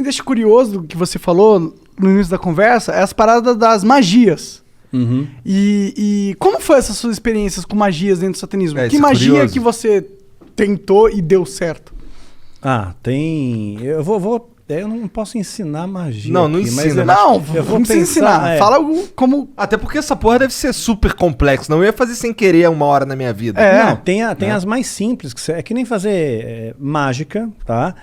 deixa curioso do que você falou no início da conversa é as paradas das magias. Uhum. E como foi essas suas experiências com magias dentro do satanismo? Que isso é magia curioso. que você tentou e deu certo? Tem... Eu não posso ensinar magia Não, não aqui, mas ensina. Não, eu vou não precisa ensinar. Fala como... Até porque essa porra deve ser super complexo. Não eu ia fazer sem querer uma hora na minha vida. Não, tem as mais simples, é que nem fazer mágica, tá?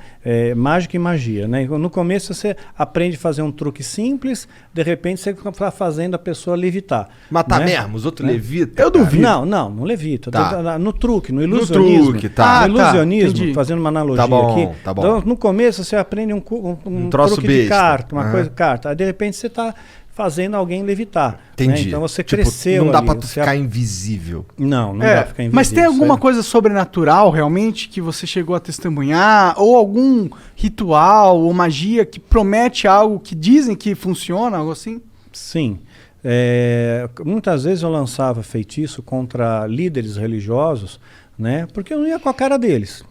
Mágica e magia, né? No começo você aprende a fazer um truque simples, de repente você está fazendo a pessoa levitar. Matar né? mesmo, os outros levitam. Eu duvido. Não levita. Tá. No truque, no ilusionismo. truque, tá. No ilusionismo, entendi. fazendo uma analogia Tá bom, aqui. tá bom. Então, no começo você aprende um troço truque de besta. carta, uma Aham. coisa de carta. Aí de repente você está fazendo alguém levitar. Entendi. Né? Então você Tipo, cresceu não dá ali, pra tu você ficar invisível. Não dá pra ficar invisível. Mas tem alguma sério. coisa sobrenatural realmente que você chegou a testemunhar? Ou algum ritual ou magia que promete algo que dizem que funciona, algo assim? Sim. Muitas vezes eu lançava feitiço contra líderes religiosos, né? Porque eu não ia com a cara deles.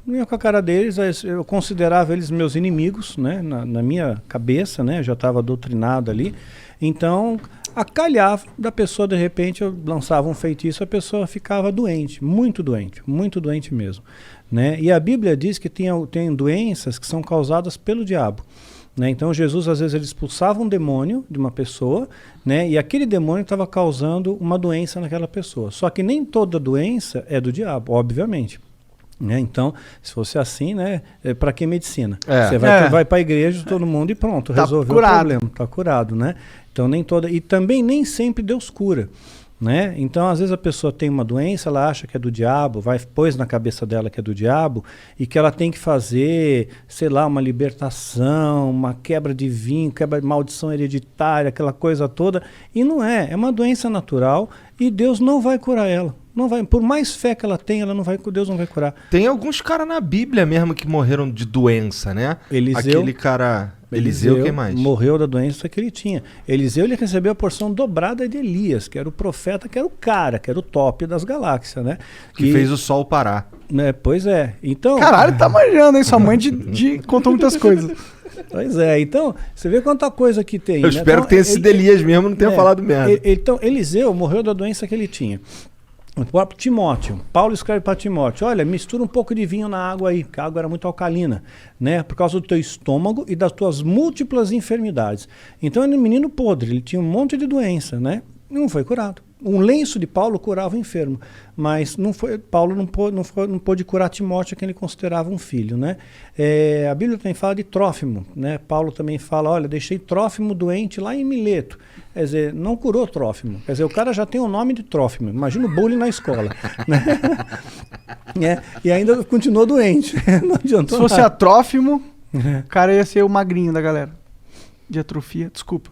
Eu considerava eles meus inimigos, né? Na minha cabeça, né? Eu já estava doutrinado ali. Então, acalhava da pessoa, de repente, eu lançava um feitiço, a pessoa ficava doente muito doente mesmo, né? E a Bíblia diz que tem doenças que são causadas pelo diabo. Né? Então Jesus às vezes ele expulsava um demônio de uma pessoa, né? E aquele demônio estava causando uma doença naquela pessoa. Só que nem toda doença é do diabo, obviamente. Né? Então, se fosse assim, né? Para que medicina? Você vai para a igreja, todo mundo e pronto, resolveu o problema, está curado, né? Então nem toda, e também nem sempre Deus cura. Né? Então, às vezes a pessoa tem uma doença, ela acha que é do diabo, pôs na cabeça dela que é do diabo e que ela tem que fazer, sei lá, uma libertação, uma quebra de vinho, quebra de maldição hereditária, aquela coisa toda. E não é uma doença natural e Deus não vai curar ela. Não vai, por mais fé que ela tenha, Deus não vai curar. Tem alguns caras na Bíblia mesmo que morreram de doença, né? Aquele cara... Eliseu, quem mais? Morreu da doença que ele tinha. Eliseu, ele recebeu a porção dobrada de Elias, que era o profeta, que era o cara, que era o top das galáxias, né? Que fez o sol parar. Pois é. Então... Caralho, tá manjando, hein? Sua mãe contou muitas coisas. Pois é. Então, você vê quanta coisa que tem. Eu espero que tenha sido Elias mesmo, não tenha falado merda. Então, Eliseu morreu da doença que ele tinha. O próprio Timóteo, Paulo escreve para Timóteo, olha, mistura um pouco de vinho na água aí, porque a água era muito alcalina, né? Por causa do teu estômago e das tuas múltiplas enfermidades. Então ele era um menino podre, ele tinha um monte de doença, né? Não foi curado. Um lenço de Paulo curava o enfermo, mas Paulo não pôde curar Timóteo, que ele considerava um filho, né? A Bíblia também fala de Trófimo, né? Paulo também fala, olha, deixei Trófimo doente lá em Mileto. Quer dizer, não curou Trófimo. Quer dizer, o cara já tem o nome de Trófimo. Imagina o bullying na escola. Né? E ainda continuou doente. Não adiantou. Se fosse a Trófimo, o cara ia ser o magrinho da galera. De atrofia, desculpa.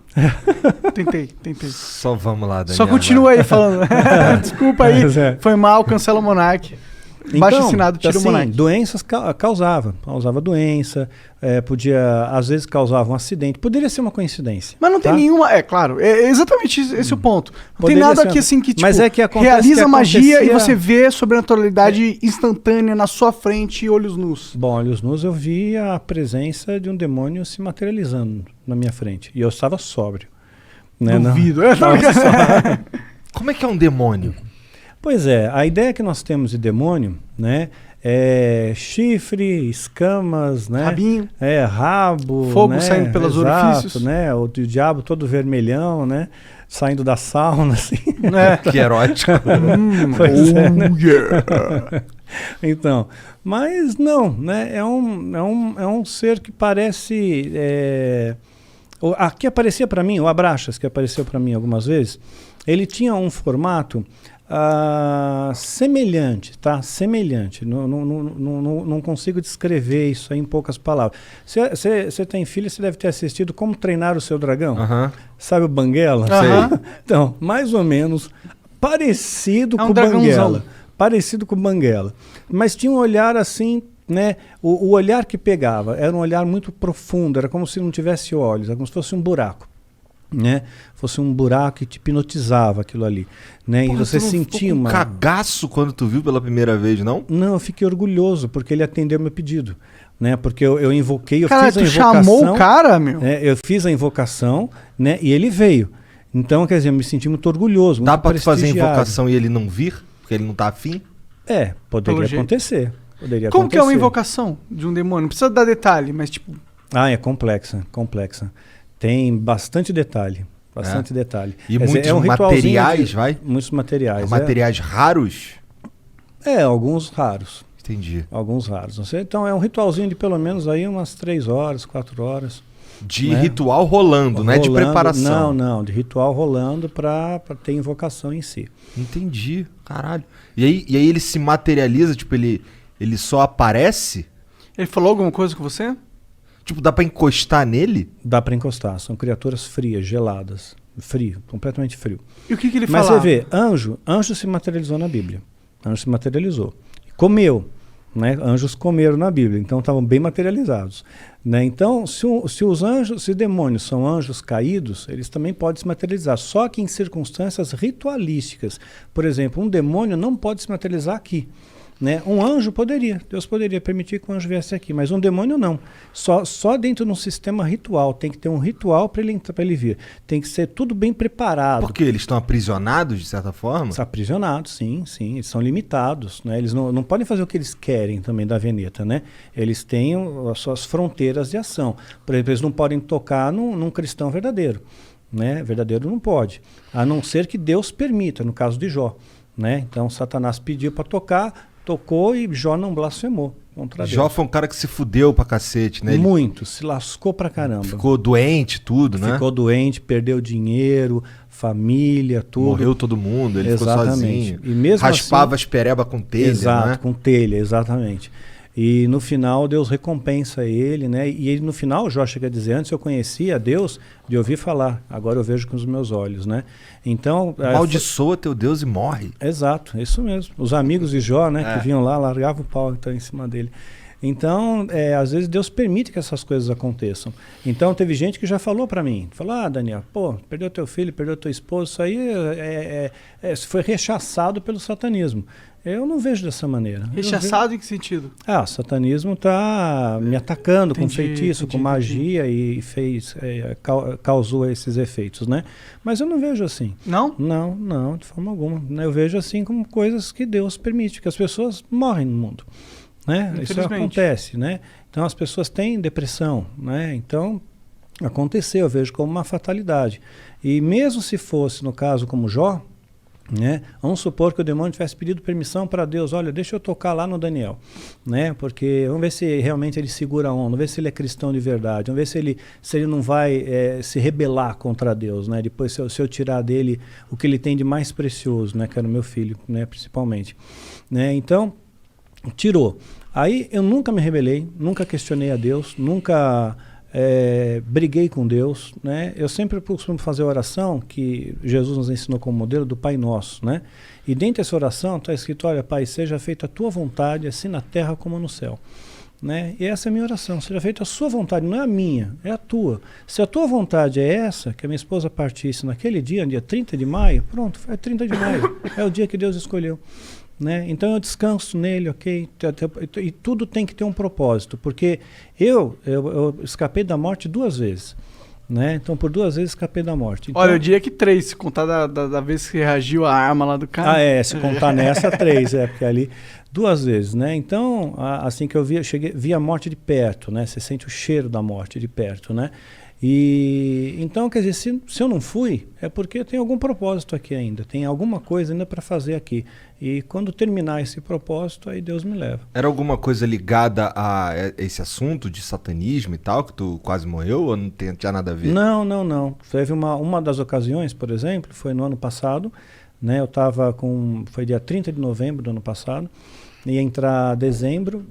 Tentei. Só vamos lá, Daniel. Só continua aí falando. Desculpa aí, foi mal, cancela o Monark. Baixo assinado, tira o Monark. Doenças causava doença, às vezes causava um acidente, poderia ser uma coincidência. Mas não tem nenhuma, claro, é exatamente esse o ponto. Não Poderia tem nada ser aqui assim que, tipo, mas é que realiza magia e você vê sobrenaturalidade instantânea na sua frente, olhos nus. Bom, olhos nus eu vi a presença de um demônio se materializando na minha frente, e eu estava sóbrio. Né? Duvido. Como é que é um demônio? Pois é, a ideia que nós temos de demônio, né, é chifre, escamas, né, rabinho, rabo, fogo, né, saindo pelos orifícios, né, o diabo todo vermelhão, né, saindo da sauna, assim. Que erótico. Pois né? Então, mas não, né, é um ser que parece, aqui aparecia para mim, o Abraxas, que apareceu para mim algumas vezes, ele tinha um formato semelhante, tá? Semelhante. Não consigo descrever isso aí em poucas palavras. Você tem filho, você deve ter assistido Como Treinar o Seu Dragão. Sabe o Banguela? Sei. Então, mais ou menos parecido com o dragãozão. Banguela. Parecido com o Banguela. Mas tinha um olhar assim, né? O olhar que pegava era um olhar muito profundo, era como se não tivesse olhos, era como se fosse um buraco. né, fosse um buraco que te hipnotizava aquilo ali, né? Porra, e você sentia um cagaço quando tu viu pela primeira vez, não? Não, eu fiquei orgulhoso porque ele atendeu meu pedido, né? Porque eu invoquei, Cara, fiz a invocação. Chamou o cara, meu? Eu fiz a invocação, né? E ele veio. Então, quer dizer, eu me senti muito orgulhoso. Dá pra tu fazer a invocação e ele não vir? Porque ele não tá afim? Poderia acontecer. Como que é uma invocação de um demônio? Não precisa dar detalhe, mas tipo... É complexa. Tem bastante detalhe. Bastante detalhe. E muitos materiais, vai? Muitos materiais. Materiais raros? Alguns raros. Entendi. Alguns raros. Então é um ritualzinho de pelo menos aí umas 3 horas, 4 horas. De ritual rolando, não é de preparação. Não, de ritual rolando pra ter invocação em si. Entendi, caralho. E aí ele se materializa, tipo, ele só aparece? Ele falou alguma coisa com você? Tipo, dá pra encostar nele? Dá pra encostar, são criaturas frias, geladas. Frio, completamente frio. E o que ele falava? Mas você vê, anjo se materializou na Bíblia. Anjo se materializou. Comeu. Né? Anjos comeram na Bíblia, então estavam bem materializados, né? Então, se demônios são anjos caídos, eles também podem se materializar, só que em circunstâncias ritualísticas. Por exemplo, um demônio não pode se materializar aqui, né? Um anjo poderia, Deus poderia permitir que um anjo viesse aqui, mas um demônio não. Só dentro de um sistema ritual, tem que ter um ritual para ele vir. Tem que ser tudo bem preparado. Por quê? Eles estão aprisionados, de certa forma? Estão aprisionados, sim. Eles são limitados, né? Eles não podem fazer o que eles querem também da Veneta, né? Eles têm as suas fronteiras de ação. Por exemplo, eles não podem tocar num cristão verdadeiro, né? Verdadeiro não pode, a não ser que Deus permita, no caso de Jó, né? Então, Satanás pediu para tocar, tocou e Jó não blasfemou contra Deus. Jó foi um cara que se fudeu pra cacete, né? Muito, se lascou pra caramba. Ficou doente, tudo, né? Ficou doente, perdeu dinheiro, família, tudo. Morreu todo mundo, ele ficou sozinho. E mesmo raspava assim, as pereba com telha, exato, né? com telha, exatamente. E no final Deus recompensa ele, né? E ele, no final, Jó chega a dizer, antes eu conhecia Deus de ouvir falar, agora eu vejo com os meus olhos, né? Então... Amaldiçoa teu Deus e morre. Exato, isso mesmo. Os amigos de Jó, né, que vinham lá, largavam o pau então, em cima dele. Então, às vezes Deus permite que essas coisas aconteçam. Então, teve gente que já falou para mim, falou, Daniel, perdeu teu filho, perdeu teu esposo, isso aí foi rechaçado pelo satanismo. Eu não vejo dessa maneira. Rechaçado em que sentido? O satanismo está me atacando com feitiço, com magia e causou esses efeitos, né? Mas eu não vejo assim. Não? Não, de forma alguma. Eu vejo assim como coisas que Deus permite, que as pessoas morrem no mundo, né? Isso acontece, né? Então as pessoas têm depressão, né? Então aconteceu, eu vejo como uma fatalidade. E mesmo se fosse no caso como Jó, né? Vamos supor que o demônio tivesse pedido permissão para Deus, olha, deixa eu tocar lá no Daniel, né? Porque vamos ver se realmente ele segura a onda, vamos ver se ele é cristão de verdade, vamos ver se ele não vai se rebelar contra Deus, né? Depois se eu tirar dele o que ele tem de mais precioso, né? Que era o meu filho, né? Principalmente, né? Então, tirou. Aí eu nunca me rebelei, nunca questionei a Deus, nunca... briguei com Deus, né? Eu sempre costumo fazer a oração que Jesus nos ensinou como modelo do Pai Nosso, né? E dentro dessa oração está escrito, olha, Pai, seja feita a tua vontade, assim na terra como no céu, né? E essa é a minha oração, seja feita a sua vontade, não é a minha, é a tua. Se a tua vontade é essa, que a minha esposa partisse naquele dia, dia 30 de maio, pronto, é 30 de maio, é o dia que Deus escolheu. Né? Então eu descanso nele, ok? E tudo tem que ter um propósito, porque eu escapei da morte 2 vezes, né? Então por 2 vezes escapei da morte. Então, olha, eu diria que 3, se contar da vez que reagiu a arma lá do cara. Se contar nessa 3, porque ali 2 vezes, né? Então, assim que eu vi a morte de perto, né? Você sente o cheiro da morte de perto, né? E então, quer dizer, se eu não fui, é porque tem algum propósito aqui ainda, tem alguma coisa ainda para fazer aqui. E quando terminar esse propósito, aí Deus me leva. Era alguma coisa ligada a esse assunto de satanismo e tal, que tu quase morreu, ou não tinha nada a ver? Não. Teve uma das ocasiões, por exemplo, foi no ano passado, né? Eu estava foi dia 30 de novembro do ano passado, ia entrar dezembro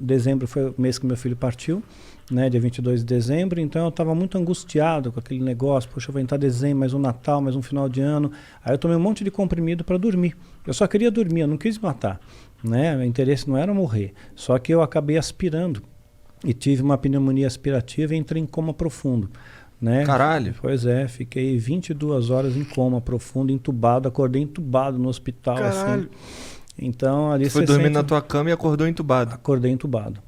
foi o mês que meu filho partiu, né, dia 22 de dezembro, então eu estava muito angustiado com aquele negócio, poxa, eu vou entrar dezembro, mais um Natal, mais um final de ano, aí eu tomei um monte de comprimido para dormir, eu só queria dormir, eu não quis matar, né, meu interesse não era morrer, só que eu acabei aspirando, e tive uma pneumonia aspirativa e entrei em coma profundo, né? Caralho. Pois é, fiquei 22 horas em coma profundo, entubado, acordei entubado no hospital, Caralho. assim. Então ali Tu foi você dormir sente- na tua cama e acordou entubado. Acordei entubado.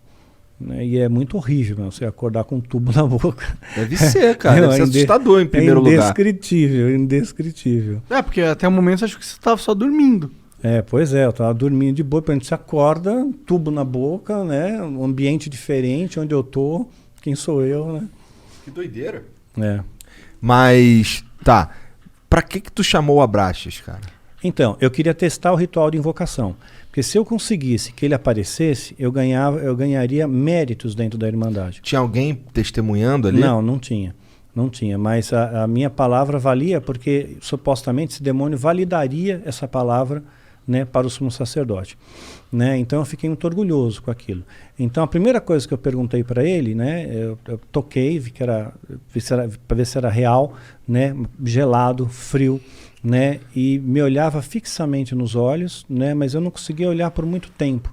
Né? E é muito horrível, meu, você acordar com um tubo na boca. Deve ser, cara. Deve ser inde- assustador em primeiro é lugar. indescritível, indescritível. É, porque até o momento você achou que você tava só dormindo. Pois é, eu tava dormindo de boa, de repente você acorda, tubo na boca, né? Um ambiente diferente, onde eu tô, quem sou eu, né? Que doideira. É. Mas, tá. Pra que tu chamou o Abraxas, cara? Então, eu queria testar o ritual de invocação. Porque se eu conseguisse que ele aparecesse, eu ganharia méritos dentro da Irmandade. Tinha alguém testemunhando ali? Não tinha. Não tinha, mas a minha palavra valia porque supostamente esse demônio validaria essa palavra, né, para o sumo sacerdote. Né? Então eu fiquei muito orgulhoso com aquilo. Então a primeira coisa que eu perguntei para ele, né, eu toquei, vi que era, para ver se era real, né, gelado, frio, né, e me olhava fixamente nos olhos, né, mas eu não conseguia olhar por muito tempo,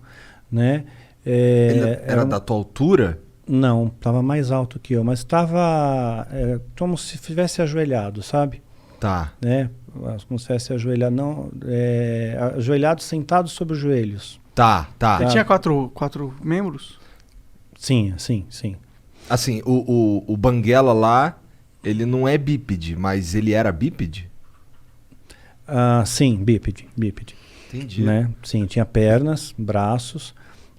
né. Ele era da tua altura? Não, estava mais alto que eu, mas estava como se estivesse ajoelhado, sabe? Tá. Né? Como se estivesse ajoelhado, não, ajoelhado, sentado sobre os joelhos. Tá. Ele tinha quatro membros? Sim. Assim, o Banguela lá, ele não é bípede, mas ele era bípede? Sim, bípede. Entendi. Né? Sim, tinha pernas, braços,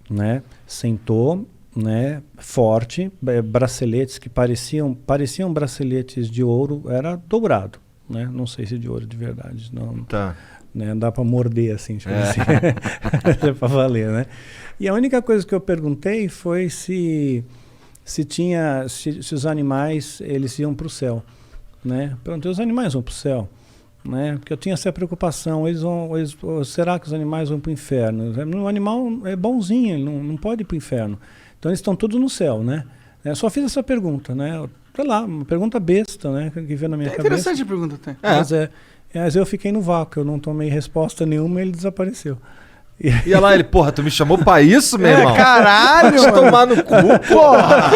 né? Sentou, né? Forte, braceletes que pareciam braceletes de ouro, era dourado, né? Não sei se de ouro de verdade, não. Tá. Né? Dá para morder assim, tipo assim. É para valer, né? E a única coisa que eu perguntei foi se os animais eles iam para o céu, né? Perguntei, os animais vão para o céu, né? Porque eu tinha essa preocupação, será que os animais vão para o inferno? O animal é bonzinho, ele não pode ir para o inferno. Então eles estão todos no céu, né? Eu só fiz essa pergunta, né? Sei lá, uma pergunta besta, né? Que veio na minha cabeça. Interessante a pergunta até. Mas eu fiquei no vácuo, eu não tomei resposta nenhuma e ele desapareceu. E olha lá, ele, porra, tu me chamou pra isso, meu irmão? Caralho! Vai te tomar no cu, Porra!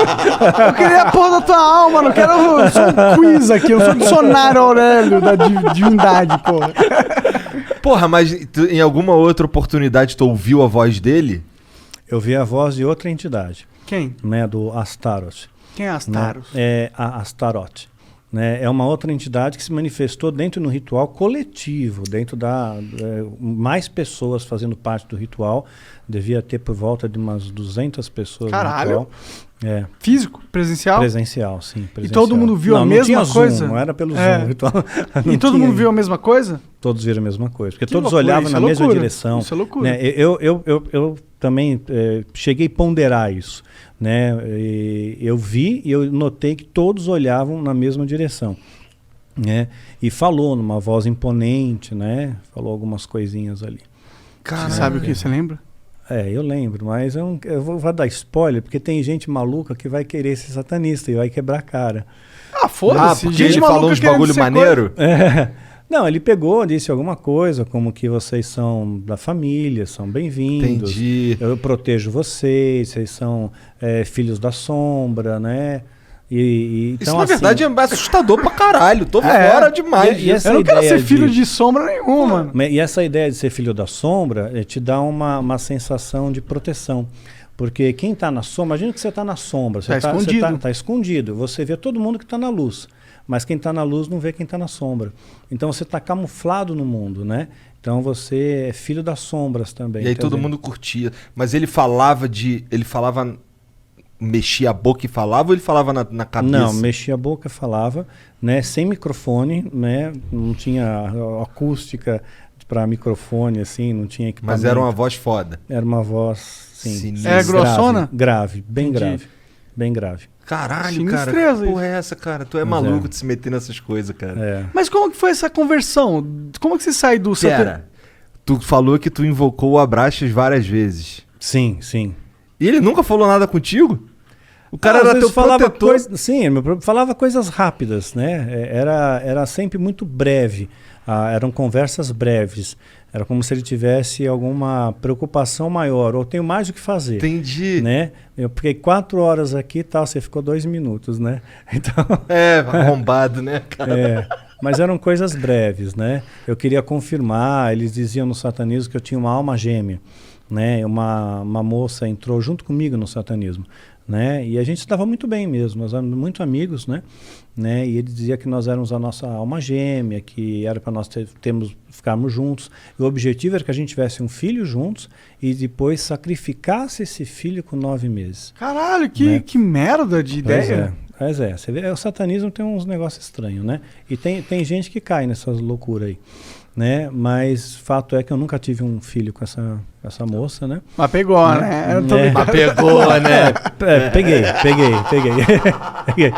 Eu queria a porra da tua alma, não quero. Eu sou um quiz aqui, eu sou o dicionário Aurélio da divindade, porra. Porra, mas em alguma outra oportunidade tu ouviu a voz dele? Eu vi a voz de outra entidade. Quem? Né, do Astaroth. Quem é Astaroth? Né? É a Astaroth. Né? É uma outra entidade que se manifestou dentro do ritual coletivo, dentro da mais pessoas fazendo parte do ritual. Devia ter por volta de umas 200 pessoas. Caralho. No ritual. Físico? Presencial? Presencial, sim. Presencial. E todo mundo viu a mesma tinha coisa? Zoom, não era pelo Zoom. Ritual, e todo mundo viu a mesma coisa? Todos viram a mesma coisa. Porque Que todos loucura, olhavam isso na é mesma loucura. direção. Isso é loucura. Né? Eu também cheguei a ponderar isso. Né? Eu vi e eu notei que todos olhavam na mesma direção. Né? E falou numa voz imponente, né? Falou algumas coisinhas ali. Você sabe o que? Você lembra? Eu lembro, mas eu vou dar spoiler, porque tem gente maluca que vai querer ser satanista e vai quebrar a cara. Foda-se. Porque ele falou uns bagulho maneiro? Não, ele pegou, disse alguma coisa, como que vocês são da família, são bem-vindos. Entendi. Eu protejo vocês são filhos da sombra, né? Isso, então, na verdade, é assustador pra caralho. Tô fora demais. E essa Eu não quero ideia ser filho de sombra nenhuma, mano. E essa ideia de ser filho da sombra te dá uma sensação de proteção. Porque quem está na sombra, imagina que você está na sombra. Você Tá escondido. Você tá escondido. Você vê todo mundo que está na luz. Mas quem está na luz não vê quem está na sombra. Então você está camuflado no mundo, né? Então você é filho das sombras também. E aí todo mundo curtia. Mas ele falava mexia a boca e falava ou ele falava na cabeça? Não, mexia a boca e falava, né? Sem microfone, né? Não tinha acústica para microfone, assim, não tinha equipamento. Mas era uma voz foda. Era uma voz, sim. Sinistra. É grossona? Grave, bem Entendi. grave. Bem grave. Caralho, cara. Sinistreza Que porra é essa, cara? Tu é maluco de se meter nessas coisas, cara. Mas como que foi essa conversão? Como que você sai do... Pera, tu falou que tu invocou o Abraxas várias vezes. Sim. E ele nunca falou nada contigo? O cara Às era vezes teu protetor. Sim, falava coisas rápidas, né? Era sempre muito breve. Eram conversas breves. Era como se ele tivesse alguma preocupação maior, ou tenho mais o que fazer. Entendi. Né? Eu fiquei 4 horas aqui e tal, você ficou 2 minutos, né? Então, Arrombado, né, cara? mas eram coisas breves, né? Eu queria confirmar, eles diziam no satanismo que eu tinha uma alma gêmea, né? Uma moça entrou junto comigo no satanismo, né? E a gente estava muito bem mesmo, nós éramos muito amigos, né? E ele dizia que nós éramos a nossa alma gêmea, que era para nós ficarmos juntos. E o objetivo era que a gente tivesse um filho juntos e depois sacrificasse esse filho com 9 meses. Caralho, Né? que merda de ideia. Pois é, você vê, o satanismo tem uns negócios estranhos, né? E tem gente que cai nessas loucuras aí, né? Mas fato é que eu nunca tive um filho com essa moça, né? Mas pegou, né? Eu tô Mas pegou, né? Peguei. Peguei.